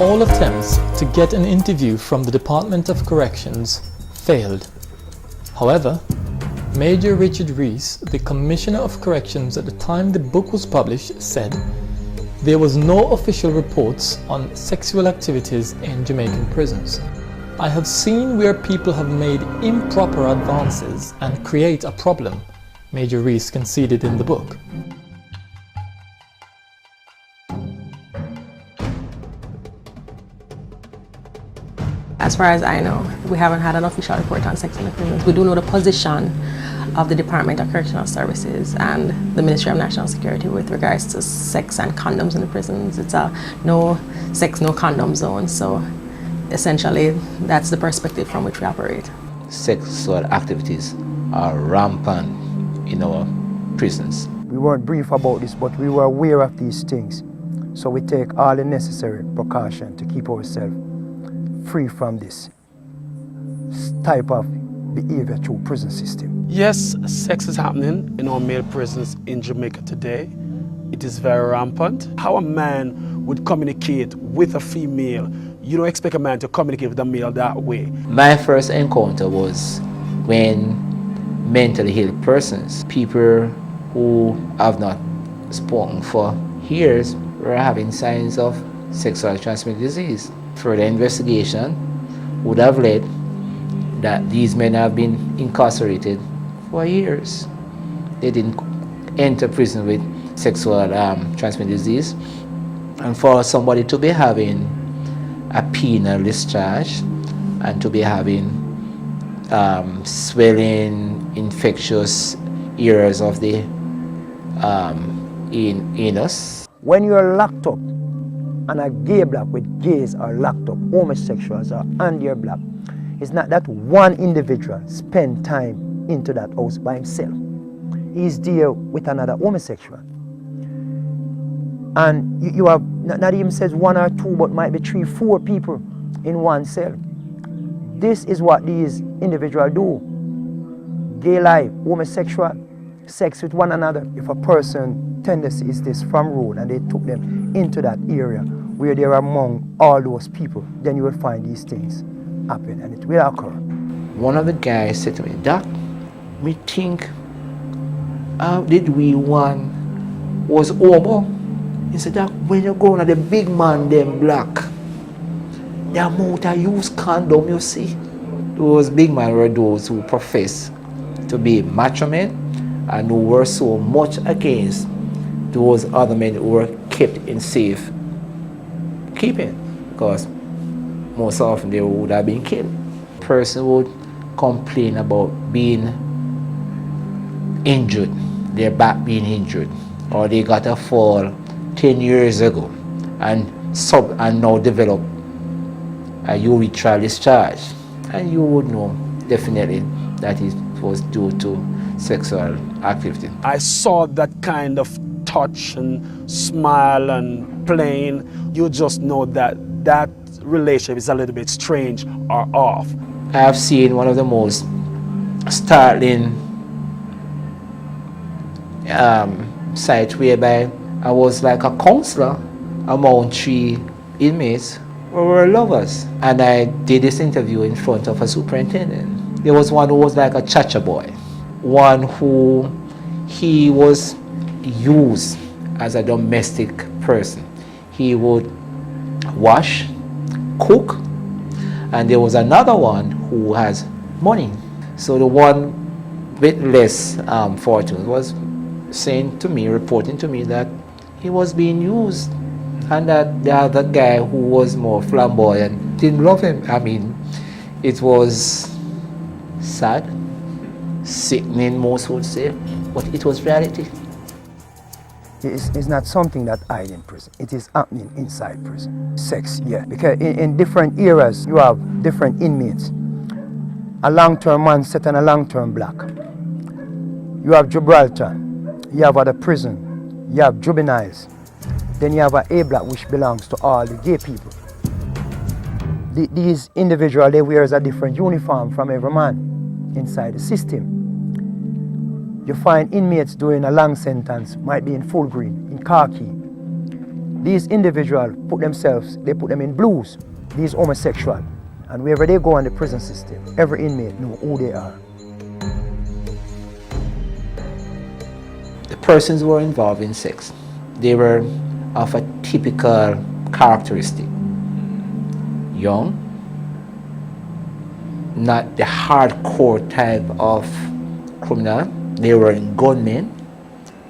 All attempts to get an interview from the Department of Corrections failed. However, Major Richard Rees, the Commissioner of Corrections at the time the book was published, said there was no official reports on sexual activities in Jamaican prisons. I have seen where people have made improper advances and create a problem, Major Rees conceded in the book. As far as I know, we haven't had an official report on sex in the prisons. We do know the position of the Department of Correctional Services and the Ministry of National Security with regards to sex and condoms in the prisons. It's a no sex, no condom zone. So essentially, that's the perspective from which we operate. Sexual activities are rampant in our prisons. We weren't brief about this, but we were aware of these things. So we take all the necessary precaution to keep ourselves free from this type of behavior through prison system. Yes, sex is happening in our male prisons in Jamaica today. It is very rampant. How a man would communicate with a female, you don't expect a man to communicate with a male that way. My first encounter was when mentally ill persons, people who have not spoken for years, were having signs of sexually transmitted disease. Further investigation would have led that these men have been incarcerated for years. They didn't enter prison with sexual transmitted disease. And for somebody to be having a penal discharge and to be having swelling, infectious areas of the anus. When you're locked up and a gay block with gays are locked up, homosexuals are on your block, it's not that one individual spend time into that house by himself. He's there with another homosexual. And you have, not even says one or two, but might be 3, 4 people in one cell. This is what these individuals do. Gay life, homosexual, sex with one another. If a person tendency is this from rule and they took them into that area where they're among all those people, then you will find these things happen and it will occur. One of the guys said to me, "Doc, me think, how did we one was homo?" He said, "Doc, when you go on the big man them black, the amount I use condom, you see." Those big men were those who profess to be macho men and who were so much against those other men who were kept in safe keeping, because most often they would have been killed. A person would complain about being injured, their back being injured, or they got a fall 10 years ago and now develop a urethral discharge, and you would know definitely that it was due to sexual activity. I saw that kind of touch and smile and playing. You just know that that relationship is a little bit strange or off. I have seen one of the most startling sites whereby I was like a counselor among 3 inmates who were lovers, and I did this interview in front of a superintendent. There was one who was like a cha-cha boy, one who he was used as a domestic person. He would wash, cook, and there was another one who has money. So the one with less fortune was saying to me, reporting to me that he was being used, and that the other guy who was more flamboyant didn't love him. I mean, it was sad, sickening, most would say, but it was reality. It's not something that hides in prison. It is happening inside prison. Sex, yeah. Because in different eras, you have different inmates. A long-term man set on a long-term block. You have Gibraltar. You have other prison. You have juveniles. Then you have an A block, which belongs to all the gay people. These individuals, they wear a different uniform from every man inside the system. You find inmates doing a long sentence, might be in full green, in khaki. These individuals they put them in blues, these homosexuals. And wherever they go in the prison system, every inmate know who they are. The persons who were involved in sex, they were of a typical characteristic. Young, not the hardcore type of criminal. They were gunmen,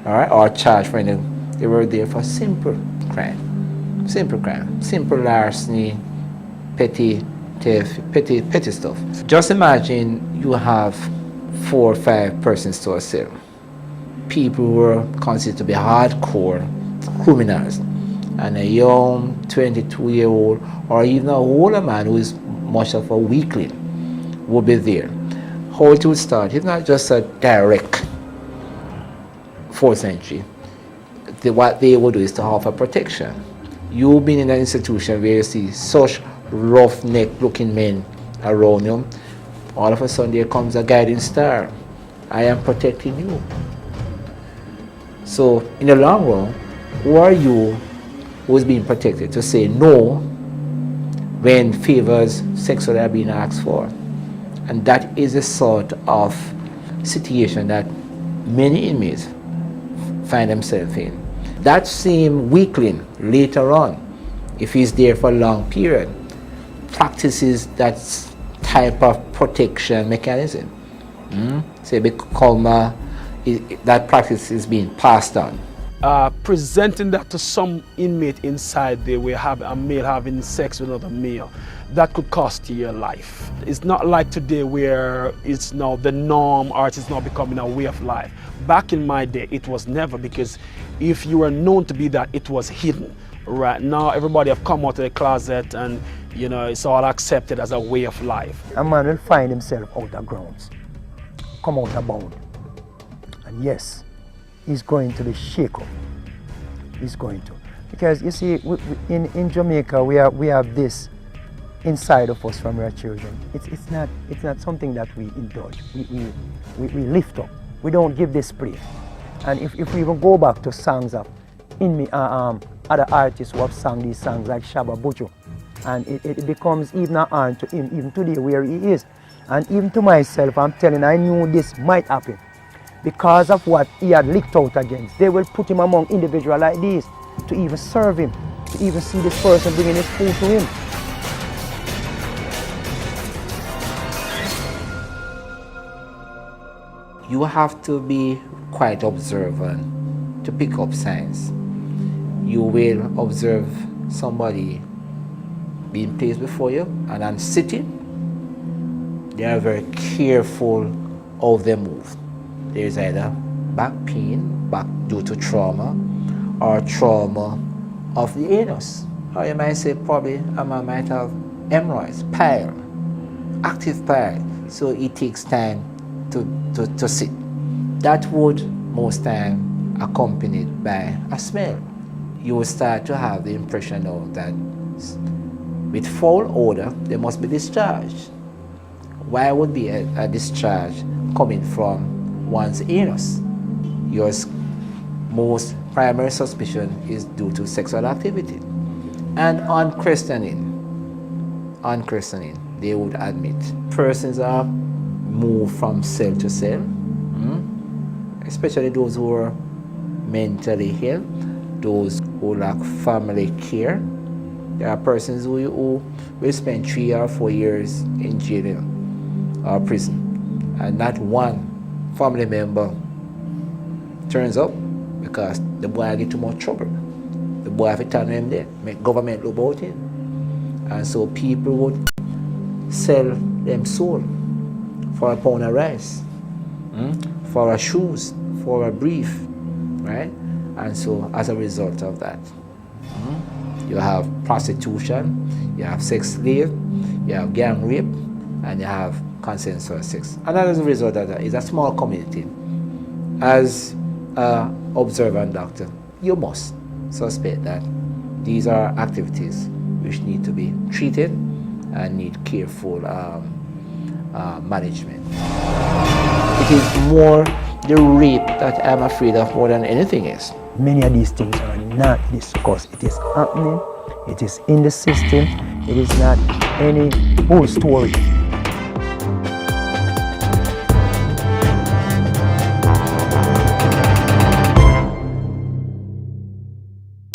all right, or charged for anything. They were there for simple crime, simple larceny, petty theft, petty stuff. Just imagine you have 4 or 5 persons to a cell. People who were considered to be hardcore criminals, and a young 22-year-old or even an older man who is much of a weakling will be there. How it would start, it's not just a direct forced entry. What they will do is to offer protection. You've been in an institution where you see such roughneck looking men around you, all of a sudden there comes a guiding star. I am protecting you. So in the long run, who are you who is being protected to say no when favors sexually are being asked for? And that is a sort of situation that many inmates find themselves in. That same weakling later on, if he's there for a long period, practices that type of protection mechanism. So that practice is being passed on. Presenting that to some inmate inside there where have a male having sex with another male, that could cost you your life. It's not like today where it's now the norm or it's now becoming a way of life. Back in my day, it was never, because if you were known to be that, it was hidden. Right now, everybody have come out of the closet and, you know, it's all accepted as a way of life. A man will find himself out of grounds, come out of bound. And yes, he's going to be shaken. He's going to. Because you see, in Jamaica, we have this inside of us from our children. It's not something that we indulge. We lift up. We don't give this play. And if we even go back to songs of other artists who have sung these songs like Shabba Buju, and it becomes even an honor to him, even today where he is. And even to myself, I'm telling you, I knew this might happen. Because of what he had licked out against, they will put him among individuals like these to even serve him, to even see this person bringing his food to him. You have to be quite observant to pick up signs. You will observe somebody being placed before you and then sitting. They are very careful how they move. There is either back pain, back due to trauma, or trauma of the anus. Or you might say probably a man might have hemorrhoids, pile, active pile, so it takes time to sit. That would most time accompanied by a smell. You will start to have the impression now that with foul odor, there must be discharge. Why would be a discharge coming from one's anus? Your most primary suspicion is due to sexual activity. And on questioning, they would admit. Persons are moved from cell to cell, especially those who are mentally ill, those who lack family care. There are persons who will spend 3 or 4 years in jail or prison, and not one family member turns up because the boy get too much trouble. The boy have to turn him there, make government look about him. And so people would sell them soul for a pound of rice, for a shoes, for a brief, right? And so as a result of that, you have prostitution, you have sex slave, you have gang rape, and you have consensual sex. And as a result of that, it's a small community. As an observant doctor, you must suspect that these are activities which need to be treated and need careful management. It is more the rape that I'm afraid of more than anything is. Many of these things are not discussed. It is happening, it is in the system, it is not any old story.